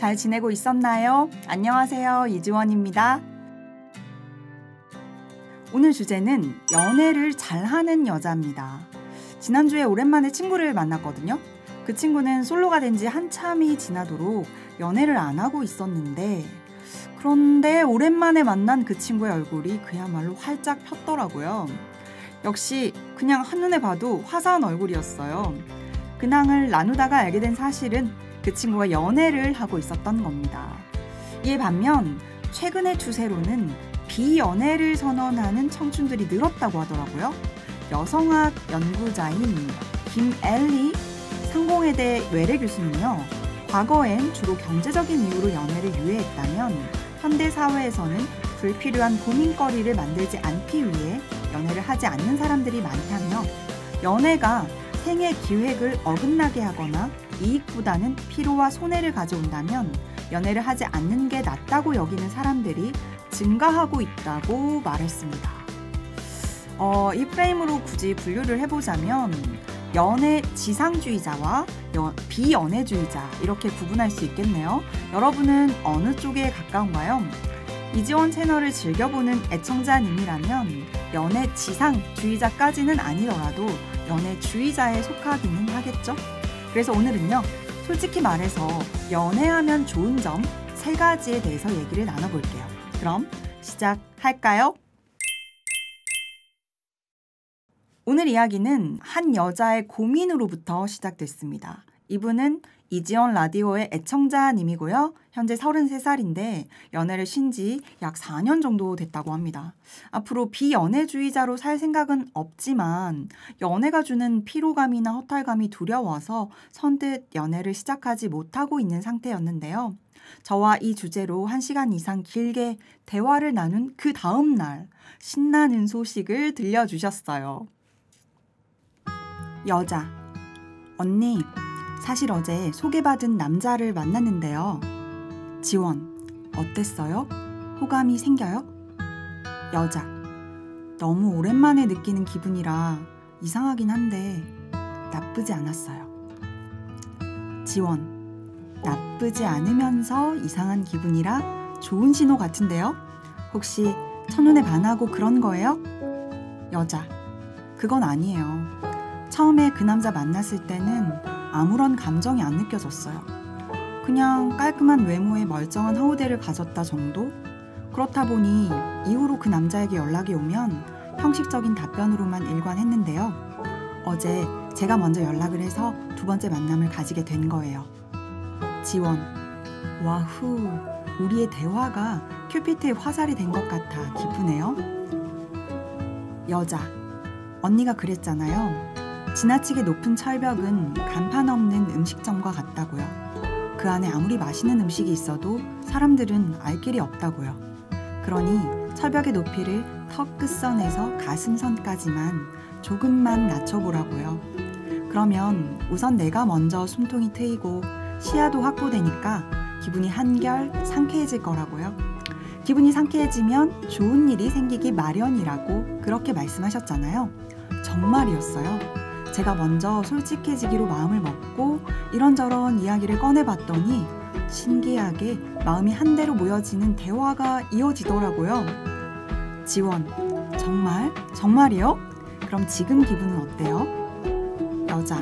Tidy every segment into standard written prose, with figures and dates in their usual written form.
잘 지내고 있었나요? 안녕하세요. 이지원입니다. 오늘 주제는 연애를 잘하는 여자입니다. 지난주에 오랜만에 친구를 만났거든요. 그 친구는 솔로가 된 지 한참이 지나도록 연애를 안 하고 있었는데, 그런데 오랜만에 만난 그 친구의 얼굴이 그야말로 활짝 폈더라고요. 역시 그냥 한눈에 봐도 화사한 얼굴이었어요. 근황을 나누다가 알게 된 사실은 그 친구가 연애를 하고 있었던 겁니다. 이에 반면 최근의 추세로는 비연애를 선언하는 청춘들이 늘었다고 하더라고요. 여성학 연구자인 김엘리 상공회대 외래 교수는요, 과거엔 주로 경제적인 이유로 연애를 유예했다면 현대 사회에서는 불필요한 고민거리를 만들지 않기 위해 연애를 하지 않는 사람들이 많다며, 연애가 생애 기획을 어긋나게 하거나 이익보다는 피로와 손해를 가져온다면 연애를 하지 않는 게 낫다고 여기는 사람들이 증가하고 있다고 말했습니다. 이 프레임으로 굳이 분류를 해보자면 연애 지상주의자와 비연애주의자, 이렇게 구분할 수 있겠네요. 여러분은 어느 쪽에 가까운가요? 이지원 채널을 즐겨보는 애청자님이라면 연애 지상주의자까지는 아니더라도 연애주의자에 속하기는 하겠죠? 그래서 오늘은요, 솔직히 말해서 연애하면 좋은 점 3가지에 대해서 얘기를 나눠볼게요. 그럼 시작할까요? 오늘 이야기는 한 여자의 고민으로부터 시작됐습니다. 이분은 이지원 라디오의 애청자님이고요. 현재 33살인데 연애를 쉰 지 약 4년 정도 됐다고 합니다. 앞으로 비연애주의자로 살 생각은 없지만 연애가 주는 피로감이나 허탈감이 두려워서 선뜻 연애를 시작하지 못하고 있는 상태였는데요. 저와 이 주제로 1시간 이상 길게 대화를 나눈 그 다음 날 신나는 소식을 들려주셨어요. 여자: 언니, 사실 어제 소개받은 남자를 만났는데요. 지원: 어땠어요? 호감이 생겨요? 여자: 너무 오랜만에 느끼는 기분이라 이상하긴 한데 나쁘지 않았어요. 지원: 나쁘지 않으면서 이상한 기분이라 좋은 신호 같은데요? 혹시 첫눈에 반하고 그런 거예요? 여자: 그건 아니에요. 처음에 그 남자 만났을 때는 아무런 감정이 안 느껴졌어요. 그냥 깔끔한 외모에 멀쩡한 허우대를 가졌다 정도? 그렇다 보니 이후로 그 남자에게 연락이 오면 형식적인 답변으로만 일관했는데요. 어제 제가 먼저 연락을 해서 2번째 만남을 가지게 된 거예요. 지원: 와후, 우리의 대화가 큐피트의 화살이 된 것 같아 기쁘네요. 여자: 언니가 그랬잖아요. 지나치게 높은 철벽은 간판 없는 음식점과 같다고요. 그 안에 아무리 맛있는 음식이 있어도 사람들은 알 길이 없다고요. 그러니 철벽의 높이를 턱 끝선에서 가슴선까지만 조금만 낮춰보라고요. 그러면 우선 내가 먼저 숨통이 트이고 시야도 확보되니까 기분이 한결 상쾌해질 거라고요. 기분이 상쾌해지면 좋은 일이 생기기 마련이라고 그렇게 말씀하셨잖아요. 정말이었어요. 제가 먼저 솔직해지기로 마음을 먹고 이런저런 이야기를 꺼내봤더니 신기하게 마음이 한대로 모여지는 대화가 이어지더라고요. 지원: 정말? 정말이요? 그럼 지금 기분은 어때요? 여자: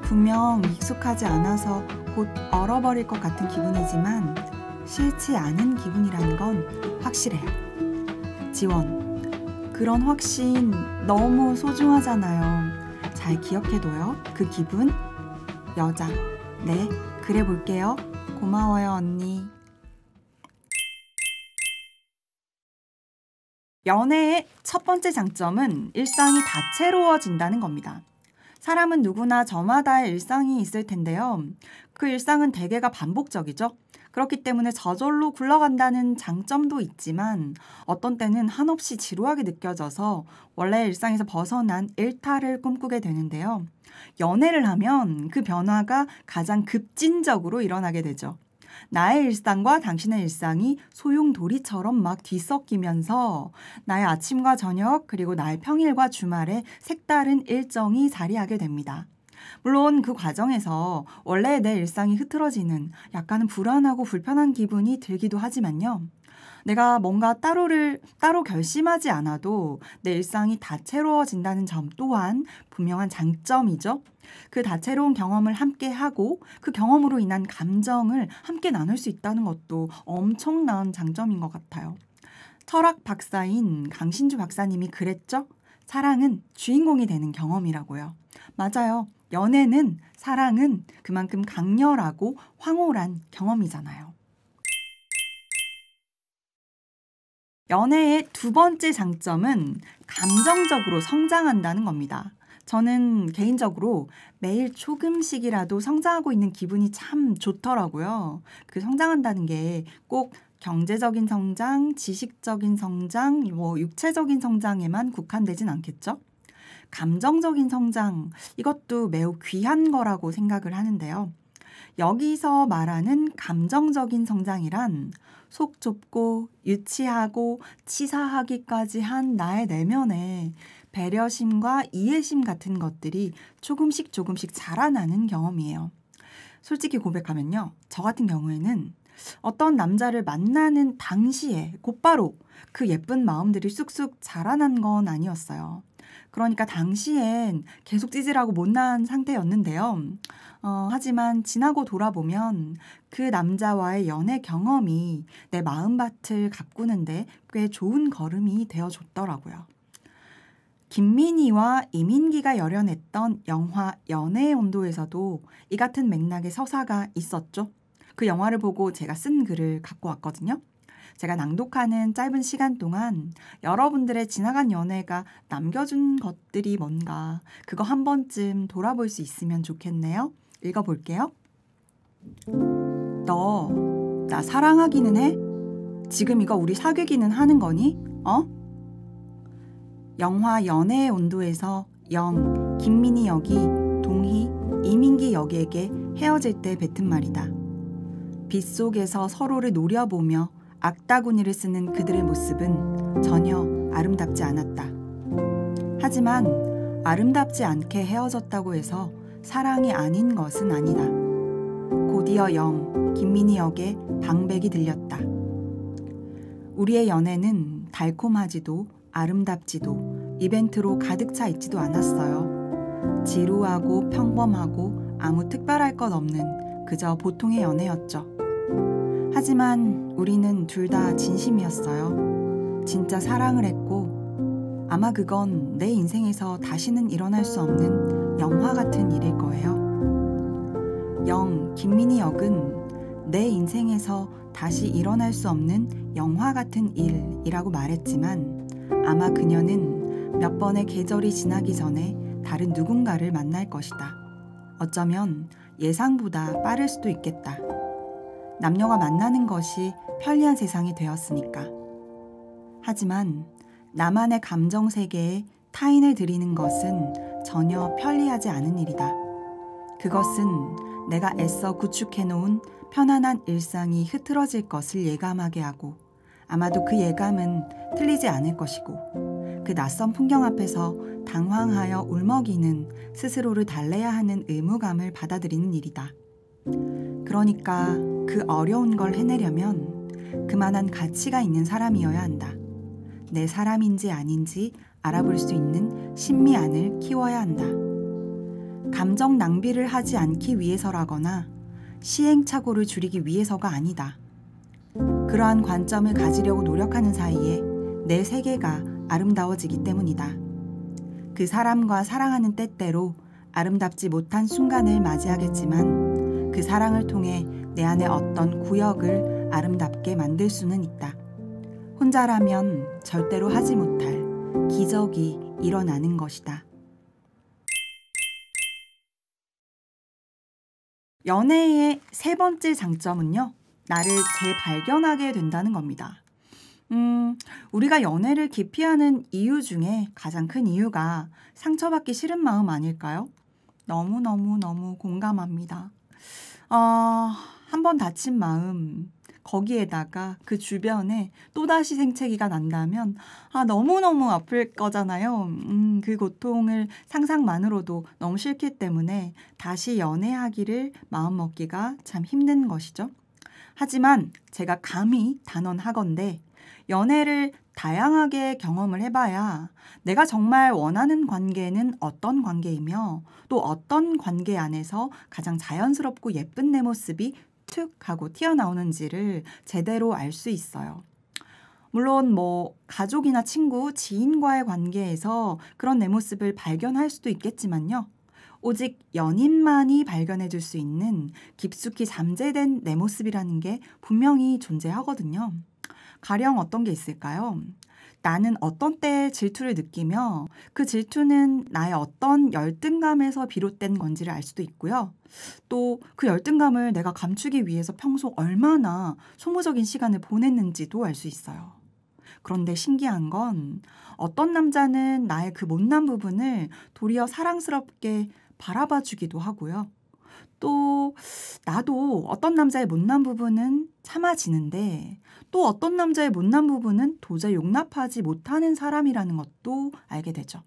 분명 익숙하지 않아서 곧 얼어버릴 것 같은 기분이지만 싫지 않은 기분이라는 건 확실해요. 지원: 그런 확신 너무 소중하잖아요. 잘 기억해둬요, 그 기분. 여자: 네, 그래 볼게요. 고마워요, 언니. 연애의 첫 번째 장점은 일상이 다채로워진다는 겁니다. 사람은 누구나 저마다의 일상이 있을 텐데요. 그 일상은 대개가 반복적이죠. 그렇기 때문에 저절로 굴러간다는 장점도 있지만 어떤 때는 한없이 지루하게 느껴져서 원래 일상에서 벗어난 일탈을 꿈꾸게 되는데요. 연애를 하면 그 변화가 가장 급진적으로 일어나게 되죠. 나의 일상과 당신의 일상이 소용돌이처럼 막 뒤섞이면서 나의 아침과 저녁 그리고 나의 평일과 주말에 색다른 일정이 자리하게 됩니다. 물론 그 과정에서 원래 내 일상이 흐트러지는 약간은 불안하고 불편한 기분이 들기도 하지만요. 내가 뭔가 따로 결심하지 않아도 내 일상이 다채로워진다는 점 또한 분명한 장점이죠. 그 다채로운 경험을 함께 하고 그 경험으로 인한 감정을 함께 나눌 수 있다는 것도 엄청난 장점인 것 같아요. 철학 박사인 강신주 박사님이 그랬죠? 사랑은 주인공이 되는 경험이라고요. 맞아요. 연애는, 사랑은 그만큼 강렬하고 황홀한 경험이잖아요. 연애의 두 번째 장점은 감정적으로 성장한다는 겁니다. 저는 개인적으로 매일 조금씩이라도 성장하고 있는 기분이 참 좋더라고요. 그 성장한다는 게 꼭 경제적인 성장, 지식적인 성장, 육체적인 성장에만 국한되진 않겠죠? 감정적인 성장, 이것도 매우 귀한 거라고 생각을 하는데요. 여기서 말하는 감정적인 성장이란 속 좁고 유치하고 치사하기까지 한 나의 내면에 배려심과 이해심 같은 것들이 조금씩 자라나는 경험이에요. 솔직히 고백하면요. 저 같은 경우에는 어떤 남자를 만나는 당시에 곧바로 그 예쁜 마음들이 쑥쑥 자라난 건 아니었어요. 그러니까 당시엔 계속 찌질하고 못난 상태였는데요. 하지만 지나고 돌아보면 그 남자와의 연애 경험이 내 마음밭을 가꾸는데 꽤 좋은 걸음이 되어줬더라고요. 김민희와 이민기가 열연했던 영화 연애의 온도에서도 이 같은 맥락의 서사가 있었죠. 그 영화를 보고 제가 쓴 글을 갖고 왔거든요. 제가 낭독하는 짧은 시간 동안 여러분들의 지나간 연애가 남겨준 것들이 뭔가 그거 한 번쯤 돌아볼 수 있으면 좋겠네요. 읽어볼게요. 너, 나 사랑하기는 해? 지금 이거 우리 사귀기는 하는 거니? 영화 연애의 온도에서 영, 김민희 역이 동희, 이민기 역에게 헤어질 때 뱉은 말이다. 빗속에서 서로를 노려보며 악다구니를 쓰는 그들의 모습은 전혀 아름답지 않았다. 하지만 아름답지 않게 헤어졌다고 해서 사랑이 아닌 것은 아니다. 곧이어 영, 김민희 역의 방백이 들렸다. 우리의 연애는 달콤하지도 아름답지도 이벤트로 가득 차 있지도 않았어요. 지루하고 평범하고 아무 특별할 것 없는 그저 보통의 연애였죠. 하지만 우리는 둘 다 진심이었어요. 진짜 사랑을 했고 아마 그건 내 인생에서 다시는 일어날 수 없는 영화 같은 일일 거예요. 영, 김민희 역은 내 인생에서 다시 일어날 수 없는 영화 같은 일이라고 말했지만 아마 그녀는 몇 번의 계절이 지나기 전에 다른 누군가를 만날 것이다. 어쩌면 예상보다 빠를 수도 있겠다. 남녀가 만나는 것이 편리한 세상이 되었으니까. 하지만 나만의 감정 세계에 타인을 들이는 것은 전혀 편리하지 않은 일이다. 그것은 내가 애써 구축해놓은 편안한 일상이 흐트러질 것을 예감하게 하고 아마도 그 예감은 틀리지 않을 것이고 그 낯선 풍경 앞에서 당황하여 울먹이는 스스로를 달래야 하는 의무감을 받아들이는 일이다. 그러니까 그 어려운 걸 해내려면 그만한 가치가 있는 사람이어야 한다. 내 사람인지 아닌지 알아볼 수 있는 신미안을 키워야 한다. 감정 낭비를 하지 않기 위해서라거나 시행착오를 줄이기 위해서가 아니다. 그러한 관점을 가지려고 노력하는 사이에 내 세계가 아름다워지기 때문이다. 그 사람과 사랑하는 때때로 아름답지 못한 순간을 맞이하겠지만 그 사랑을 통해 내 안에 어떤 구역을 아름답게 만들 수는 있다. 혼자라면 절대로 하지 못할 기적이 일어나는 것이다. 연애의 세 번째 장점은요, 나를 재발견하게 된다는 겁니다. 우리가 연애를 기피하는 이유 중에 가장 큰 이유가 상처받기 싫은 마음 아닐까요? 너무너무 공감합니다. 한 번 다친 마음, 거기에다가 그 주변에 또다시 생채기가 난다면 너무너무 아플 거잖아요. 그 고통을 상상만으로도 너무 싫기 때문에 다시 연애하기를 마음먹기가 참 힘든 것이죠. 하지만 제가 감히 단언하건대 연애를 다양하게 경험을 해봐야 내가 정말 원하는 관계는 어떤 관계이며 또 어떤 관계 안에서 가장 자연스럽고 예쁜 내 모습이 툭 하고 튀어나오는지를 제대로 알 수 있어요. 물론 가족이나 친구, 지인과의 관계에서 그런 내 모습을 발견할 수도 있겠지만요. 오직 연인만이 발견해 줄 수 있는 깊숙이 잠재된 내 모습이라는 게 분명히 존재하거든요. 가령 어떤 게 있을까요? 나는 어떤 때에 질투를 느끼며 그 질투는 나의 어떤 열등감에서 비롯된 건지를 알 수도 있고요. 또 그 열등감을 내가 감추기 위해서 평소 얼마나 소모적인 시간을 보냈는지도 알 수 있어요. 그런데 신기한 건 어떤 남자는 나의 그 못난 부분을 도리어 사랑스럽게 바라봐 주기도 하고요. 또 나도 어떤 남자의 못난 부분은 참아지는데 또 어떤 남자의 못난 부분은 도저히 용납하지 못하는 사람이라는 것도 알게 되죠.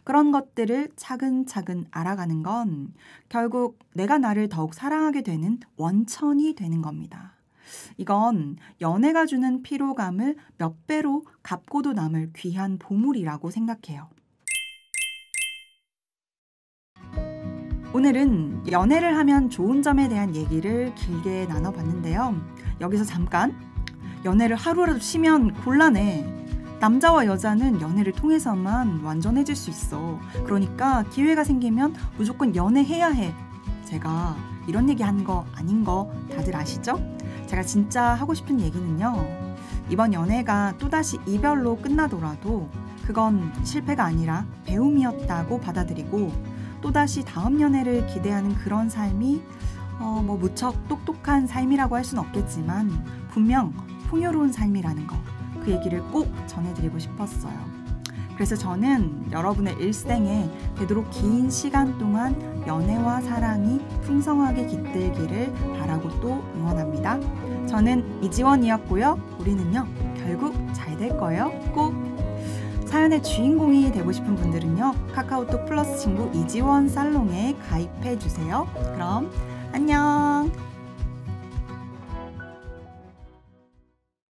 그런 것들을 차근차근 알아가는 건 결국 내가 나를 더욱 사랑하게 되는 원천이 되는 겁니다. 이건 연애가 주는 피로감을 몇 배로 갚고도 남을 귀한 보물이라고 생각해요. 오늘은 연애를 하면 좋은 점에 대한 얘기를 길게 나눠봤는데요. 여기서 잠깐, 연애를 하루라도 쉬면 곤란해. 남자와 여자는 연애를 통해서만 완전해질 수 있어. 그러니까 기회가 생기면 무조건 연애해야 해. 제가 이런 얘기 한 거 아닌 거 다들 아시죠? 제가 진짜 하고 싶은 얘기는요. 이번 연애가 또다시 이별로 끝나더라도 그건 실패가 아니라 배움이었다고 받아들이고 또다시 다음 연애를 기대하는 그런 삶이 무척 똑똑한 삶이라고 할 수는 없겠지만 분명 풍요로운 삶이라는 거, 그 얘기를 꼭 전해드리고 싶었어요. 그래서 저는 여러분의 일생에 되도록 긴 시간 동안 연애와 사랑이 풍성하게 깃들기를 바라고 또 응원합니다. 저는 이지원이었고요. 우리는요, 결국 잘 될 거예요. 꼭! 사연의 주인공이 되고 싶은 분들은요, 카카오톡 플러스 친구 이지원 살롱에 가입해 주세요. 그럼 안녕!